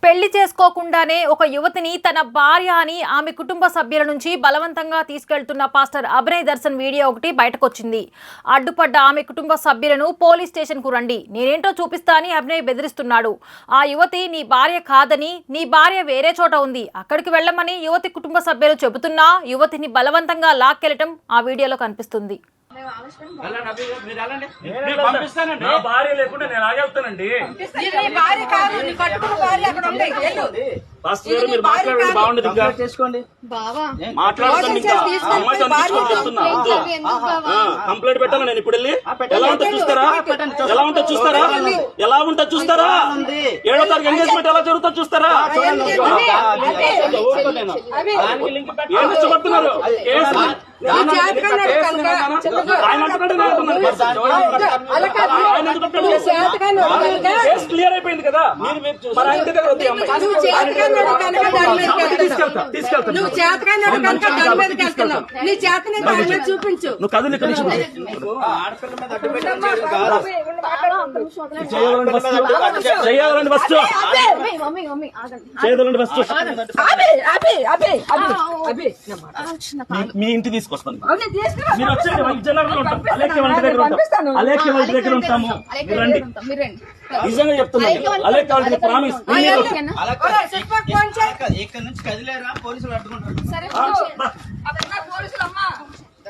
పెళ్లి చేసుకోకుండానే ఒక యువతిని తన భార్య అని ఆమె కుటుంబ సభ్యుల నుంచి బలవంతంగా తీసుకెళ్తున్న పాస్టర్ అభినయ్ దర్శన్ వీడియో ఒకటి బయటకొచ్చింది. అడ్డుపడ్డ ఆమె కుటుంబ సభ్యులను పోలీస్ స్టేషన్ కు రండి, నేనేంటో చూపిస్తా అని అభినయ్ బెదిరిస్తున్నాడు. ఆ యువతి నీ భార్య కాదని, నీ భార్య వేరే చోట ఉంది, అక్కడికి వెళ్ళమని యువతి కుటుంబ సభ్యులు చెబుతున్నా యువతిని బలవంతంగా లాక్కెళ్లటం ఆ వీడియోలో కనిపిస్తుంది. భార్య లేకుండా నేను ఆగెళ్తానండి. మీరు మాట్లాడండి, బాగుండదు. కంప్లైంట్ పెట్టాలా నేను ఇప్పుడు వెళ్ళి? ఎలా ఉంటుందో చూస్తారా? ఎలా ఉంటుందో చూస్తారా? ఎలా ఉంటుందో చూస్తారా? 7వ తారీఖు ఎంగేజ్మెంట్ ఎలా జరుగుతుందో చూస్తారా? ఏం ఇష్టపడుతున్నారు? క్లియర్ అయిపోయింది కదా. చూపించు. నువ్వు కదులు చేయాలండి ఫస్ట్, చేయదండి ఫస్ట్. మీ ఇంటి తీసుకొస్తాను. మీరు వచ్చేది విజయనగరంలో ఉంటాం, అలేఖ్య వాళ్ళ దగ్గర ఉంటాం, అలేఖ్య వాళ్ళ దగ్గర ఉంటాము. రండి, నిజంగా చెప్తున్నాను. అలేఖ్య వాళ్ళ ప్రామిస్. ఇక్కడ నుంచి కదిలేరా పోలీసులు అడ్డుకుంటారు.